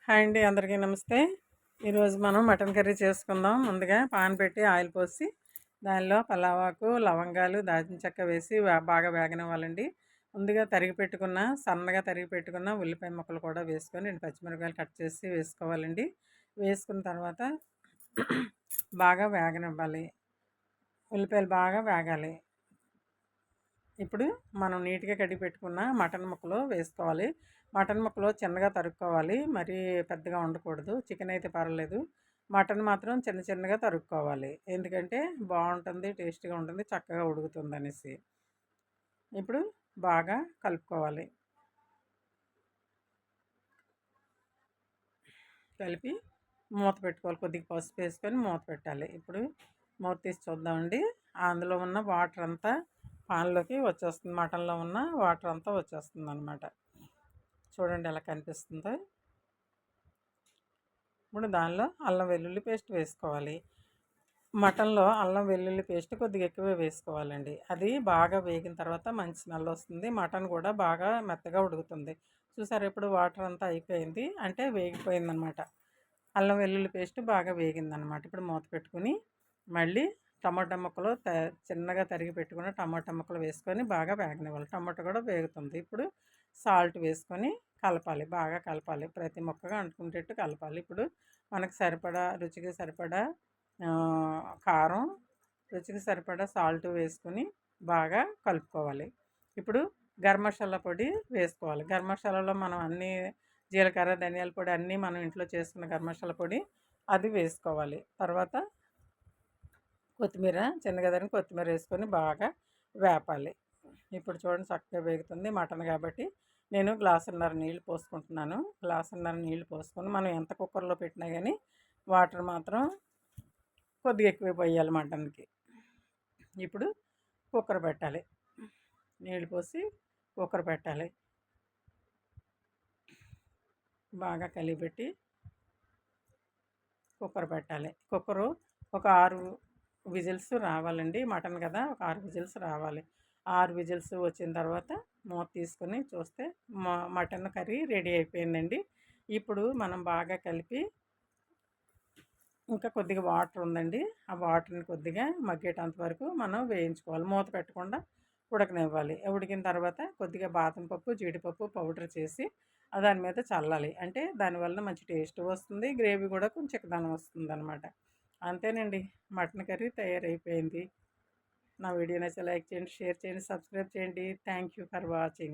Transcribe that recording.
Hi అండి, అందరికీ నమస్తే. ఈరోజు మనం మటన్ కర్రీ చేసుకుందాం. ముందుగా పాన్ పెట్టి ఆయిల్ పోసి దానిలో పలావాకు, లవంగాలు, దాల్చిన చెక్క వేసి బాగా వేగనివ్వాలండి. ముందుగా సన్నగా తరిగి పెట్టుకున్న ఉల్లిపాయ ముక్కలు కూడా వేసుకొని 2 పచ్చిమిరపకాయలు కట్ చేసి వేసుకోవాలండి. వేసుకున్న తర్వాత బాగా వేగనివ్వాలి. ఉల్లిపాయలు బాగా వేగాలి. ఇప్పుడు మనం నీట్గా కడిగి పెట్టుకున్న మటన్ ముక్కలు వేసుకోవాలి. మటన్ ముక్కలు చిన్నగా తరుక్కోవాలి, మరీ పెద్దగా ఉండకూడదు. చికెన్ అయితే పర్వాలేదు, మటన్ మాత్రం చిన్న చిన్నగా తరుక్కోవాలి. ఎందుకంటే బాగుంటుంది, టేస్ట్గా ఉంటుంది, చక్కగా ఉడుకుతుంది అనేసి. ఇప్పుడు బాగా కలుపుకోవాలి. కలిపి మూత పెట్టుకోవాలి. కొద్దిగా పసుపు వేసుకొని మూత పెట్టాలి. ఇప్పుడు మూత తీసి చూద్దామండి. అందులో ఉన్న వాటర్ అంతా పాన్లోకి వచ్చేస్తుంది. మటన్లో ఉన్న వాటర్ అంతా వచ్చేస్తుంది అనమాట. చూడండి ఎలా కనిపిస్తుందో. ఇప్పుడు దానిలో అల్లం వెల్లుల్లి పేస్ట్ వేసుకోవాలి. మటన్లో అల్లం వెల్లుల్లి పేస్ట్ కొద్దిగా ఎక్కువే వేసుకోవాలండి. అది బాగా వేగిన తర్వాత మంచి స్మెల్ వస్తుంది. మటన్ కూడా బాగా మెత్తగా ఉడుకుతుంది. చూసారు, ఇప్పుడు వాటర్ అంతా అయిపోయింది, అంటే వేగిపోయిందనమాట. అల్లం వెల్లుల్లి పేస్ట్ బాగా వేగిందనమాట. ఇప్పుడు మూత పెట్టుకుని మళ్ళీ టమాటా ముక్కలు చిన్నగా తరిగి పెట్టుకుని టమాటా ముక్కలు వేసుకొని బాగా వేగనివ్వాలి. టమాటా కూడా వేగుతుంది. ఇప్పుడు సాల్ట్ వేసుకొని కలపాలి, బాగా కలపాలి. ప్రతి ముక్కగా అంటుకునేటట్టు కలపాలి. ఇప్పుడు మనకు సరిపడా, రుచికి సరిపడా కారం, రుచికి సరిపడా సాల్ట్ వేసుకొని బాగా కలుపుకోవాలి. ఇప్పుడు గరం మసాలా పొడి వేసుకోవాలి. గరం మసాలాలో మనం అన్నీ జీలకర్ర, ధనియాల పొడి అన్నీ మనం ఇంట్లో చేసుకున్న గరం మసాలా పొడి అది వేసుకోవాలి. తర్వాత కొత్తిమీర, చిన్నగా తరిగిన కొత్తిమీర వేసుకొని బాగా వేపాలి. ఇప్పుడు చూడండి, చక్కగా వేగుతుంది. మటన్ కాబట్టి నేను గ్లాసున్నర నీళ్ళు పోసుకుంటున్నాను. గ్లాసున్నర నీళ్ళు పోసుకొని మనం ఎంత కుక్కర్లో పెట్టినా కానీ వాటర్ మాత్రం కొద్దిగా ఎక్కువ పోయాలి మటన్కి. ఇప్పుడు కుక్కర్ పెట్టాలి. నీళ్ళు పోసి కుక్కర్ పెట్టాలి. బాగా కలిపెట్టి కుక్కర్ పెట్టాలి. కుక్కరు ఒక 6 విజిల్స్ రావాలండి. మటన్ కదా, ఒక 6 విజిల్స్ రావాలి. 6 విజిల్స్ వచ్చిన తర్వాత మూత తీసుకొని చూస్తే మటన్ కర్రీ రెడీ అయిపోయిందండి. ఇప్పుడు మనం బాగా కలిపి ఇంకా కొద్దిగా వాటర్ ఉందండి, ఆ వాటర్ని కొద్దిగా మగ్గేటంత వరకు మనం వేయించుకోవాలి. మూత పెట్టకుండా ఉడకనివ్వాలి. ఉడికిన తర్వాత కొద్దిగా బాదం పప్పు, జీడిపప్పు పౌడర్ చేసి దాని మీద చల్లాలి. అంటే దానివల్ల మంచి టేస్ట్ వస్తుంది, గ్రేవీ కూడా కొంచెం చిక్కదనం వస్తుంది అనమాట. అంతేనండి, మటన్ కర్రీ తయారైపోయింది. నా వీడియో నచ్చితే లైక్ చేయండి, షేర్ చేయండి, సబ్స్క్రైబ్ చేయండి. Thank you for watching.